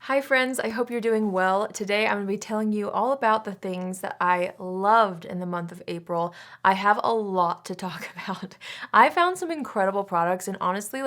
Hi friends, I hope you're doing well. Today I'm going to be telling you all about the things that I loved in the month of April. I have a lot to talk about. I found some incredible products and honestly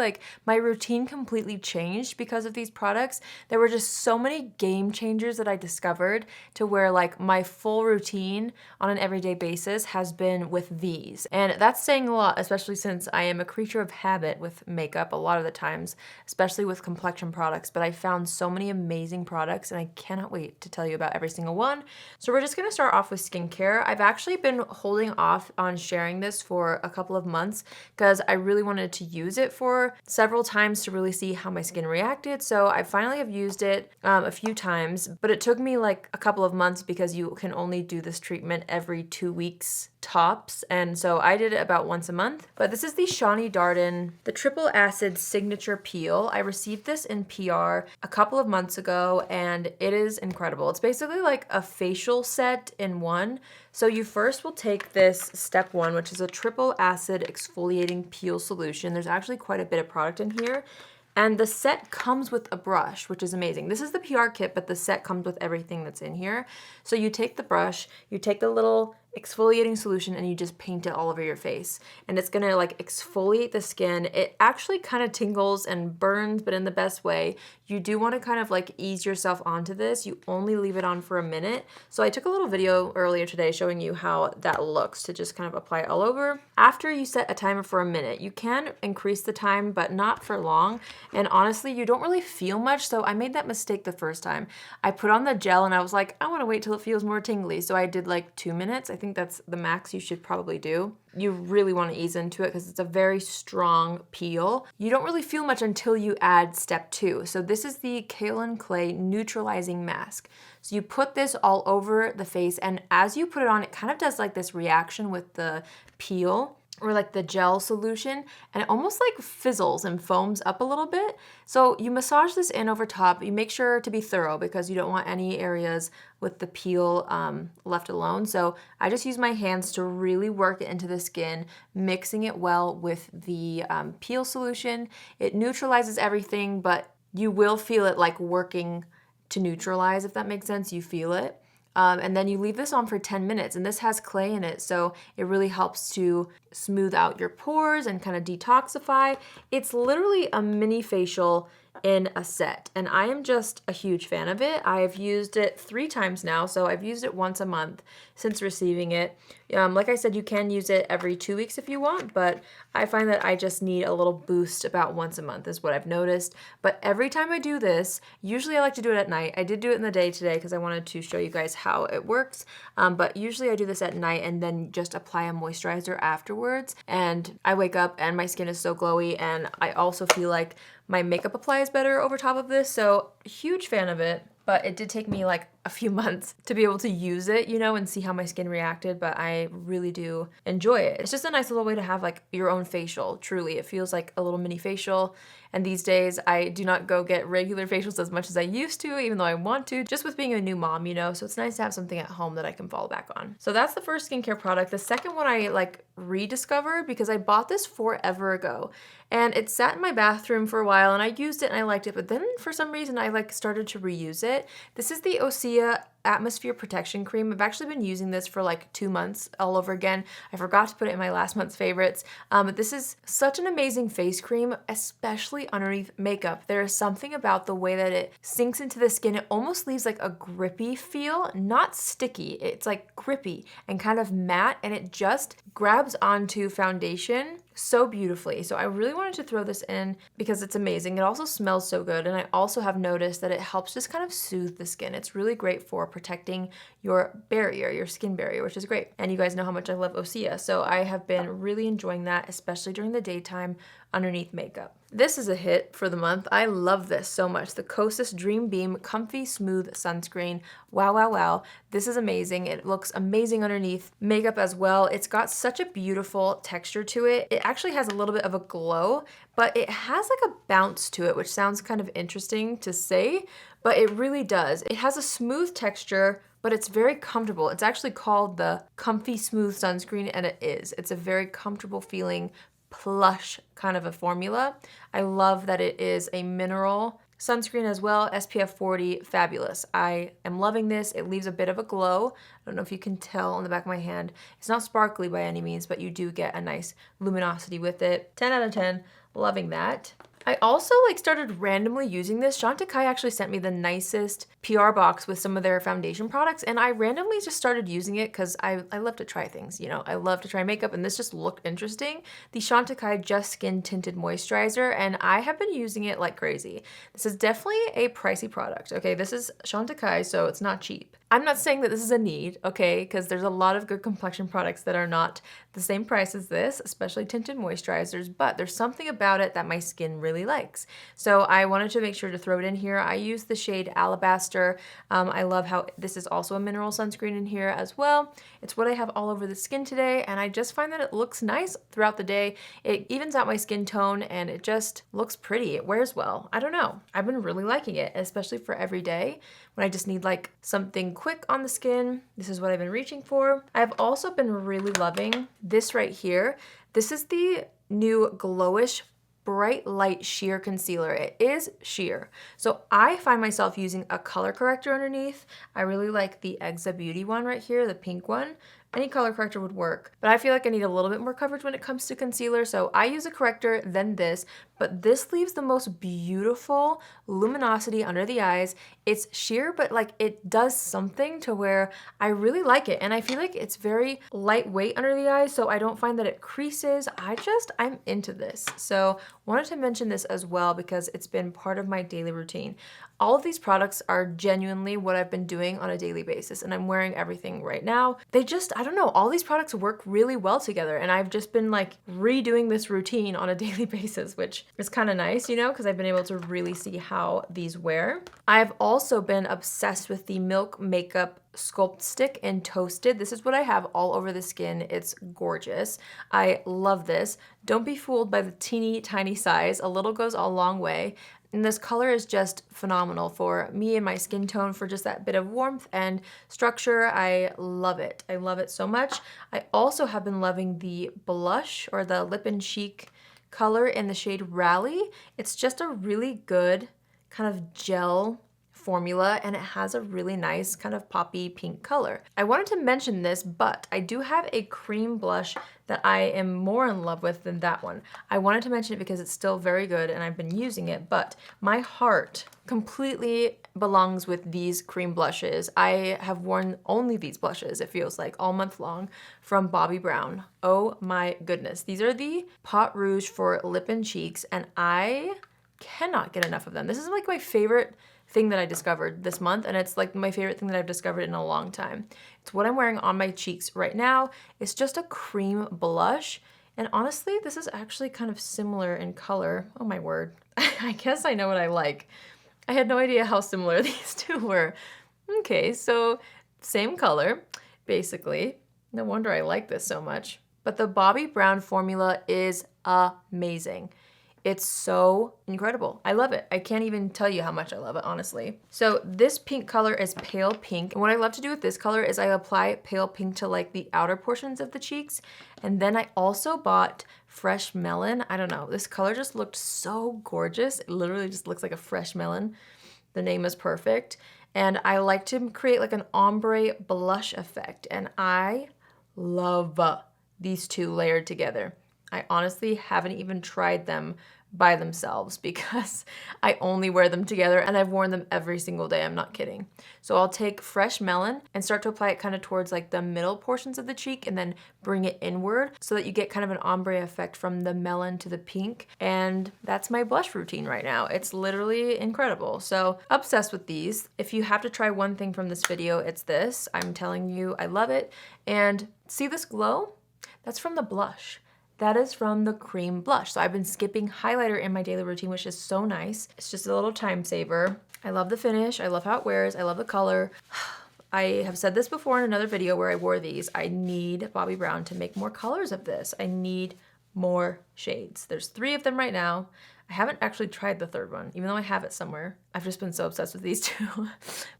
my routine completely changed because of these products. There were just so many game changers that I discovered to where my full routine on an everyday basis has been with these. And that's saying a lot, especially since I am a creature of habit with makeup a lot of the times, especially with complexion products, but I found so many amazing products and I cannot wait to tell you about every single one. So we're just gonna start off with skincare. I've actually been holding off on sharing this for a couple of months because I really wanted to use it for several times to really see how my skin reacted. So I finally have used it a few times, but it took me like a couple of months because you can only do this treatment every 2 weeks tops, and so I did it about once a month. But this is the Shani Darden, the Triple Acid Signature Peel. I received this in PR a couple of months ago and it is incredible. It's basically like a facial set in one. So you first will take this step one, which is a triple acid exfoliating peel solution. There's actually quite a bit of product in here. And the set comes with a brush, which is amazing. This is the PR kit, but the set comes with everything that's in here. So you take the brush, you take the little exfoliating solution and you just paint it all over your face. And it's gonna exfoliate the skin. It actually kind of tingles and burns, but in the best way. You do want to kind of ease yourself onto this. You only leave it on for a minute. So I took a little video earlier today showing you how that looks to just kind of apply it all over. After you set a timer for a minute, you can increase the time, but not for long. And honestly, you don't really feel much. So I made that mistake the first time. I put on the gel and I was like, I want to wait till it feels more tingly. So I did 2 minutes. I think that's the max you should probably do. You really want to ease into it because it's a very strong peel. You don't really feel much until you add step 2. So this is the Kaolin Clay Neutralizing Mask. So you put this all over the face, and as you put it on, it kind of does this reaction with the peel or the gel solution, and it almost fizzles and foams up a little bit. So you massage this in over top. You make sure to be thorough because you don't want any areas with the peel left alone. So I just use my hands to really work it into the skin, mixing it well with the peel solution. It neutralizes everything, but you will feel it working to neutralize, if that makes sense. You feel it. And then you leave this on for 10 minutes, and this has clay in it, so it really helps to smooth out your pores and kind of detoxify. It's literally a mini facial in a set, and I am just a huge fan of it. I have used it 3 times now, so I've used it once a month since receiving it. Like I said, you can use it every 2 weeks if you want, but I find that I just need a little boost about once a month is what I've noticed. But every time I do this, usually I like to do it at night. I did do it in the day today because I wanted to show you guys how it works, but usually I do this at night and then just apply a moisturizer afterwards, and I wake up and my skin is so glowy, and I also feel like my makeup applies better over top of this, so huge fan of it. But it did take me a few months to be able to use it, and see how my skin reacted, but I really do enjoy it. It's just a nice little way to have your own facial, truly. It feels like a little mini facial. And these days I do not go get regular facials as much as I used to, even though I want to, just with being a new mom, so it's nice to have something at home that I can fall back on. So that's the first skincare product. The second one I rediscovered because I bought this forever ago, and it sat in my bathroom for a while and I used it and I liked it, but then for some reason I started to reuse it. This is the Osea Atmosphere Protection Cream. I've actually been using this for 2 months all over again. I forgot to put it in my last month's favorites. But this is such an amazing face cream, especially underneath makeup. There is something about the way that it sinks into the skin. It almost leaves a grippy feel, not sticky. It's grippy and kind of matte, and it just grabs onto foundation so beautifully. So I really wanted to throw this in because it's amazing. It also smells so good, and I also have noticed that it helps just kind of soothe the skin. It's really great for protecting your barrier, your skin barrier, which is great. And you guys know how much I love Osea, so I have been really enjoying that, especially during the daytime underneath makeup. This is a hit for the month. I love this so much. The Kosas Dreambeam Comfy Smooth Sunscreen. Wow, wow, wow. This is amazing. It looks amazing underneath makeup as well. It's got such a beautiful texture to it. It actually has a little bit of a glow, but it has a bounce to it, which sounds kind of interesting to say, but it really does. It has a smooth texture, but it's very comfortable. It's actually called the Comfy Smooth Sunscreen, and it is. It's a very comfortable feeling plush kind of a formula. I love that it is a mineral sunscreen as well, SPF 40, fabulous. I am loving this. It leaves a bit of a glow. I don't know if you can tell on the back of my hand. It's not sparkly by any means, but you do get a nice luminosity with it. 10 out of 10, loving that. I also started randomly using this. Chantecaille actually sent me the nicest PR box with some of their foundation products, and I randomly just started using it because I love to try things, you know. I love to try makeup, and this just looked interesting. The Chantecaille Just Skin Tinted Moisturizer, and I have been using it like crazy. This is definitely a pricey product, okay? This is Chantecaille, so it's not cheap. I'm not saying that this is a need, okay, because there's a lot of good complexion products that are not the same price as this, especially tinted moisturizers, but there's something about it that my skin really likes. So I wanted to make sure to throw it in here. I use the shade Alabaster. I love how this is also a mineral sunscreen in here as well. It's what I have all over the skin today, and I just find that it looks nice throughout the day. It evens out my skin tone, and it just looks pretty. It wears well. I don't know. I've been really liking it, especially for every day when I just need like something quick on the skin. This is what I've been reaching for. I've also been really loving this right here. This is the new Glowish Bright Light Sheer Concealer. It is sheer. So I find myself using a color corrector underneath. I really like the Exa Beauty one right here, the pink one. Any color corrector would work, but I feel like I need a little bit more coverage when it comes to concealer, so I use a corrector, then this, but this leaves the most beautiful luminosity under the eyes. It's sheer, but like it does something to where I really like it, and I feel like it's very lightweight under the eyes, so I don't find that it creases. I'm into this. So wanted to mention this as well because it's been part of my daily routine. All of these products are genuinely what I've been doing on a daily basis, and I'm wearing everything right now. They just, I don't know, all these products work really well together, and I've just been like redoing this routine on a daily basis, which is kind of nice, you know, because I've been able to really see how these wear. I've also been obsessed with the Milk Makeup Sculpt Stick in Toasted. This is what I have all over the skin. It's gorgeous. I love this. Don't be fooled by the teeny tiny size. A little goes a long way. And this color is just phenomenal for me and my skin tone for just that bit of warmth and structure. I love it. I love it so much. I also have been loving the blush or the Lip and Cheek color in the shade Rally. It's just a really good kind of gel formula, and it has a really nice kind of poppy pink color. I wanted to mention this, but I do have a cream blush that I am more in love with than that one. I wanted to mention it because it's still very good and I've been using it, but my heart completely belongs with these cream blushes. I have worn only these blushes, it feels like, all month long from Bobbi Brown. Oh my goodness. These are the Pot Rouge for lip and cheeks, and I cannot get enough of them. This is like my favorite thing that I discovered this month, and it's like my favorite thing that I've discovered in a long time. It's what I'm wearing on my cheeks right now. It's just a cream blush, and honestly, this is actually kind of similar in color. Oh my word. I guess I know what I like. I had no idea how similar these two were. Okay, so same color, basically. No wonder I like this so much. But the Bobbi Brown formula is amazing. It's so incredible. I love it. I can't even tell you how much I love it, honestly. So this pink color is pale pink. And what I love to do with this color is I apply pale pink to like the outer portions of the cheeks. And then I also bought Fresh Melon. I don't know, this color just looked so gorgeous. It literally just looks like a fresh melon. The name is perfect. And I like to create like an ombre blush effect. And I love these two layered together. I honestly haven't even tried them by themselves because I only wear them together, and I've worn them every single day. I'm not kidding. So I'll take Fresh Melon and start to apply it kind of towards like the middle portions of the cheek and then bring it inward so that you get kind of an ombre effect from the melon to the pink. And that's my blush routine right now. It's literally incredible. So obsessed with these. If you have to try one thing from this video, it's this. I'm telling you, I love it. And see this glow? That's from the blush. That is from the cream blush. So I've been skipping highlighter in my daily routine, which is so nice. It's just a little time saver. I love the finish. I love how it wears. I love the color. I have said this before in another video where I wore these. I need Bobbi Brown to make more colors of this. I need more shades. There's 3 of them right now. I haven't actually tried the third one, even though I have it somewhere. I've just been so obsessed with these 2.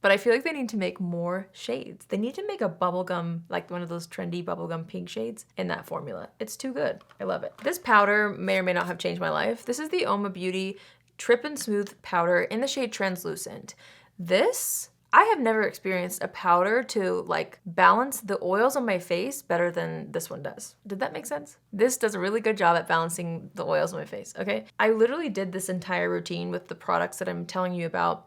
But I feel like they need to make more shades. They need to make a bubblegum, like one of those trendy bubblegum pink shades in that formula. It's too good. I love it. This powder may or may not have changed my life. This is the Uoma Beauty Trippin Smooth Powder in the shade Translucent. This, I have never experienced a powder to like balance the oils on my face better than this one does. Did that make sense? This does a really good job at balancing the oils on my face, okay? I literally did this entire routine with the products that I'm telling you about.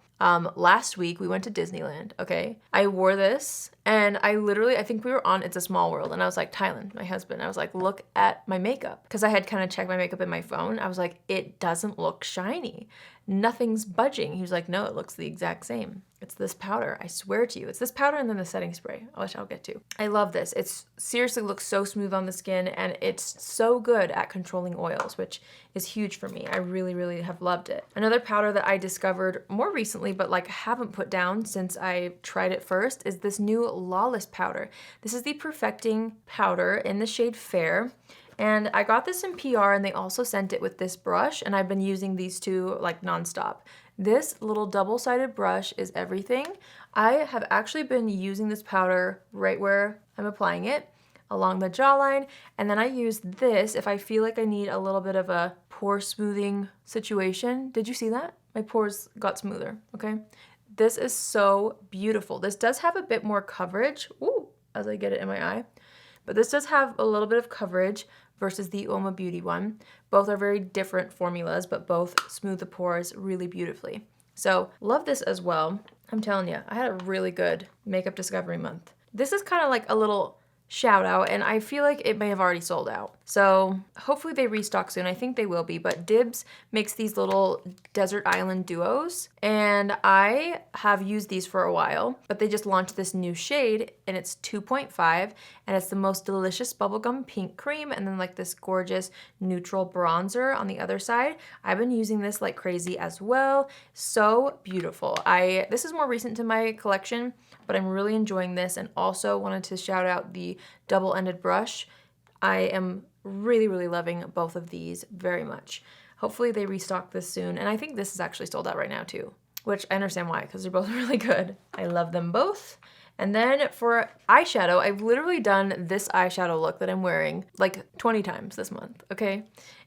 Last week we went to Disneyland, okay? I wore this and I think we were on It's a Small World, and I was like, Tylen, my husband, I was like, look at my makeup. Cause I had kind of checked my makeup in my phone. I was like, it doesn't look shiny. Nothing's budging. He was like, no, it looks the exact same. It's this powder, I swear to you. It's this powder and then the setting spray, which I'll get to. I love this. It's seriously looks so smooth on the skin, and it's so good at controlling oils, which is huge for me. I really, really have loved it. Another powder that I discovered more recently, but like haven't put down since I tried it first, is this new Lawless powder. This is the Perfecting powder in the shade Fair. And I got this in PR, and they also sent it with this brush, and I've been using these two like nonstop. This little double-sided brush is everything. I have actually been using this powder right where I'm applying it, along the jawline, and then I use this if I feel like I need a little bit of a pore smoothing situation. Did you see that? My pores got smoother, okay? This is so beautiful. This does have a bit more coverage, ooh, as I get it in my eye, but this does have a little bit of coverage versus the Uoma Beauty one. Both are very different formulas, but both smooth the pores really beautifully. So love this as well. I'm telling you, I had a really good makeup discovery month. This is kind of like a little shout out, and I feel like it may have already sold out. So hopefully they restock soon. I think they will be, but Dibs makes these little desert island duos, and I have used these for a while, but they just launched this new shade, and it's 2.5, and it's the most delicious bubblegum pink cream, and then like this gorgeous neutral bronzer on the other side. I've been using this like crazy as well. So beautiful. This is more recent to my collection, but I'm really enjoying this, and also wanted to shout out the double-ended brush. I am really, really loving both of these very much. Hopefully they restock this soon, and I think this is actually sold out right now too, which I understand why, because they're both really good. I love them both. And then for eyeshadow, I've literally done this eyeshadow look that I'm wearing like 20 times this month, okay?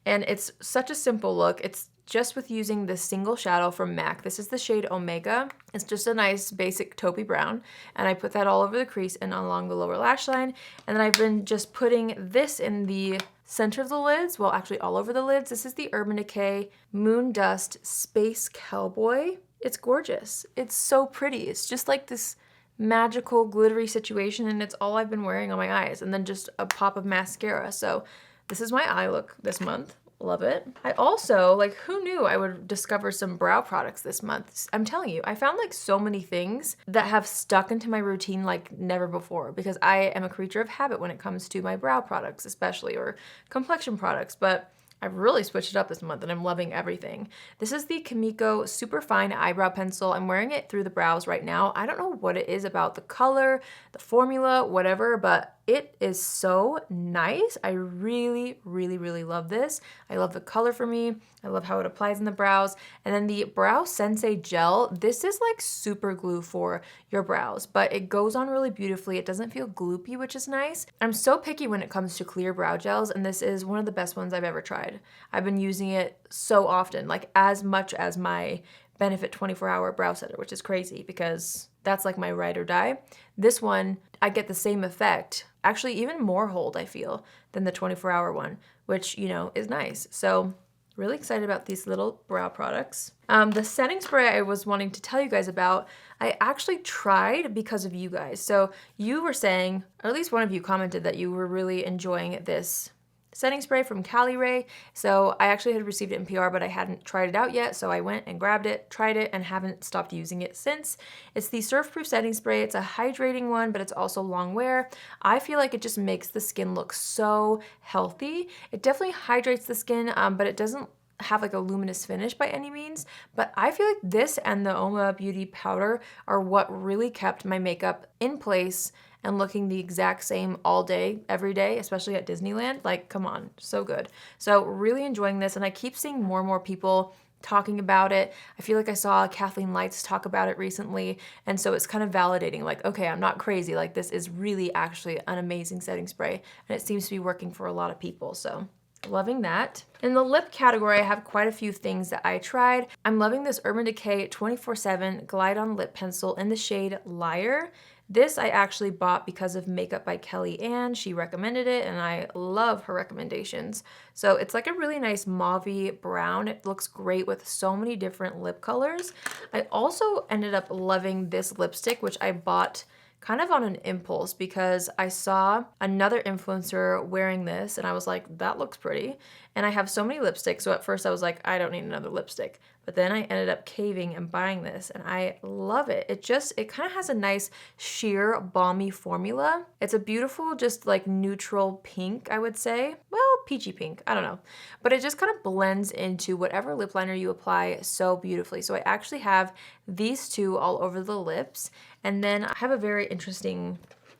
And it's such a simple look. It's just with using this single shadow from MAC. This is the shade Omega. It's just a nice basic taupey brown, and I put that all over the crease and along the lower lash line. And then I've been just putting this in the center of the lids, well actually all over the lids. This is the Urban Decay Moon Dust Space Cowboy. It's gorgeous. It's so pretty. It's just like this magical glittery situation, and it's all I've been wearing on my eyes, and then just a pop of mascara. So this is my eye look this month. Love it. I also, like, who knew I would discover some brow products this month? I'm telling you, I found like so many things that have stuck into my routine like never before, because I am a creature of habit when it comes to my brow products, especially, or complexion products, but I've really switched it up this month and I'm loving everything. This is the Kimiko Super Fine Eyebrow Pencil. I'm wearing it through the brows right now. I don't know what it is about the color, the formula, whatever, but it is so nice. I really, really, really love this. I love the color for me. I love how it applies in the brows. And then the Brow Sensei Gel, this is like super glue for your brows, but it goes on really beautifully. It doesn't feel gloopy, which is nice. I'm so picky when it comes to clear brow gels, and this is one of the best ones I've ever tried. I've been using it so often, like as much as my Benefit 24-hour brow setter, which is crazy because that's like my ride or die. This one, I get the same effect, actually even more hold, I feel, than the 24-hour one, which, you know, is nice. So really excited about these little brow products. The setting spray I was wanting to tell you guys about, I actually tried because of you guys. So you were saying, or at least one of you commented that you were really enjoying this setting spray from Cali Ray. So I actually had received it in PR, but I hadn't tried it out yet. So I went and grabbed it, tried it, and haven't stopped using it since. It's the Surf Proof Setting Spray. It's a hydrating one, but it's also long wear. I feel like it just makes the skin look so healthy. It definitely hydrates the skin, but it doesn't have like a luminous finish by any means. But I feel like this and the Uoma Beauty powder are what really kept my makeup in place and looking the exact same all day, every day, especially at Disneyland. Like, come on, so good. So really enjoying this, and I keep seeing more and more people talking about it. I feel like I saw Kathleen Lights talk about it recently, and so it's kind of validating, like, okay, I'm not crazy, like this is really actually an amazing setting spray, and it seems to be working for a lot of people, so Loving that. In the lip category, I have quite a few things that I tried. I'm loving this Urban Decay 24/7 Glide On Lip Pencil in the shade Liar. This I actually bought because of Makeup by Kelly Ann. She recommended it and I love her recommendations. So it's like a really nice mauve brown. It looks great with so many different lip colors. I also ended up loving this lipstick, which I bought kind of on an impulse because I saw another influencer wearing this and I was like, that looks pretty. And I have so many lipsticks, so at first I was like, I don't need another lipstick. But then I ended up caving and buying this and I love it. It kind of has a nice sheer balmy formula. It's a beautiful, just like neutral pink, I would say. Well, peachy pink, I don't know. But it just kind of blends into whatever lip liner you apply so beautifully. So I actually have these two all over the lips. And then I have a very interesting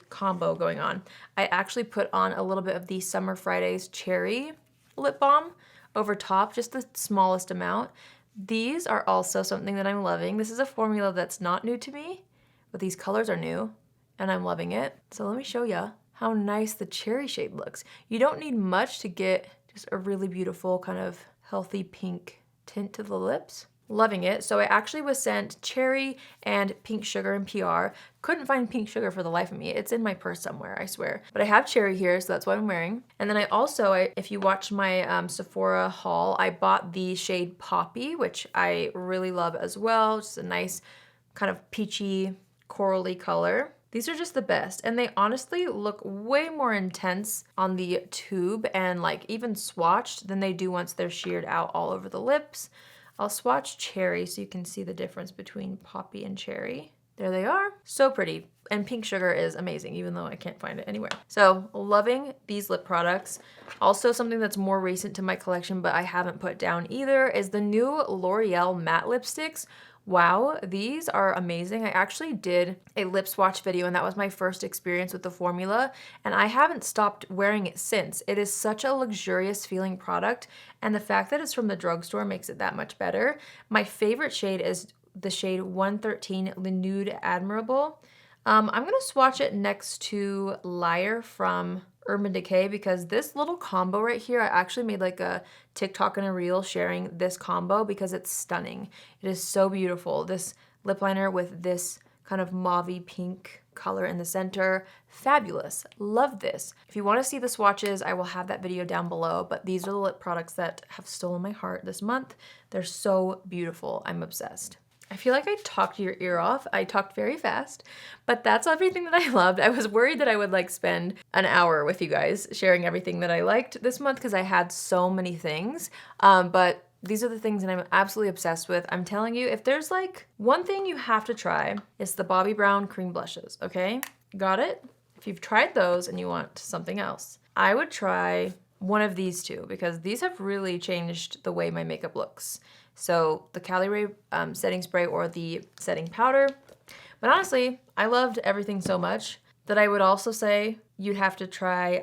combo going on. I actually put on a little bit of the Summer Fridays Cherry lip balm over top, just the smallest amount. These are also something that I'm loving. This is a formula that's not new to me, but these colors are new and I'm loving it. So let me show you how nice the cherry shade looks. You don't need much to get just a really beautiful kind of healthy pink tint to the lips. Loving it. So I actually was sent cherry and pink sugar in PR. Couldn't find pink sugar for the life of me. It's in my purse somewhere, I swear. But I have cherry here, so that's what I'm wearing. And then I also, if you watch my Sephora haul, I bought the shade Poppy, which I really love as well. Just a nice kind of peachy, corally color. These are just the best, and they honestly look way more intense on the tube and like even swatched than they do once they're sheared out all over the lips. I'll swatch cherry so you can see the difference between Poppy and cherry. There they are. So pretty. And pink sugar is amazing, even though I can't find it anywhere. So loving these lip products. Also something that's more recent to my collection, but I haven't put down either, is the new L'Oreal matte lipsticks. Wow, these are amazing. I actually did a lip swatch video and that was my first experience with the formula and I haven't stopped wearing it since. It is such a luxurious feeling product and the fact that it's from the drugstore makes it that much better. My favorite shade is the shade 113 Le Nude Admirable. I'm gonna swatch it next to Liar from Urban Decay because this little combo right here, I actually made like a TikTok and a reel sharing this combo because it's stunning. It is so beautiful. This lip liner with this kind of mauve pink color in the center. Fabulous. Love this. If you want to see the swatches, I will have that video down below, but these are the lip products that have stolen my heart this month. They're so beautiful. I'm obsessed. I feel like I talked your ear off. I talked very fast, but that's everything that I loved. I was worried that I would like spend an hour with you guys sharing everything that I liked this month because I had so many things, but these are the things that I'm absolutely obsessed with. I'm telling you, if there's like one thing you have to try, it's the Bobbi Brown cream blushes, okay? Got it? If you've tried those and you want something else, I would try one of these two because these have really changed the way my makeup looks. So the Cali Ray setting spray or the setting powder. But honestly, I loved everything so much that I would also say you'd have to try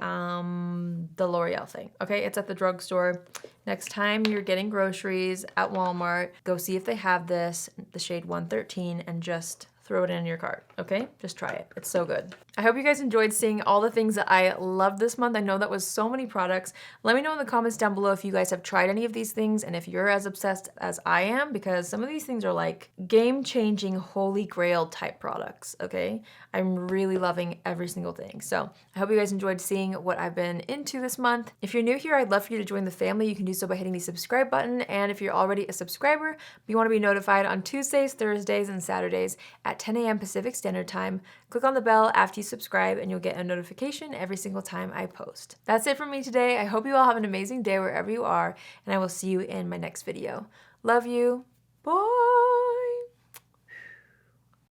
the L'Oreal thing, okay? It's at the drugstore. Next time you're getting groceries at Walmart, go see if they have this, the shade 113, and just throw it in your cart, okay? Just try it. It's so good. I hope you guys enjoyed seeing all the things that I loved this month. I know that was so many products. Let me know in the comments down below if you guys have tried any of these things and if you're as obsessed as I am, because some of these things are like game-changing, holy grail type products, okay? I'm really loving every single thing. So I hope you guys enjoyed seeing what I've been into this month. If you're new here, I'd love for you to join the family. You can do so by hitting the subscribe button. And if you're already a subscriber, but you want to be notified on Tuesdays, Thursdays, and Saturdays at 10 a.m. Pacific Standard Time, click on the bell after you subscribe and you'll get a notification every single time I post. That's it for me today. I hope you all have an amazing day wherever you are, and I will see you in my next video. Love you. Bye.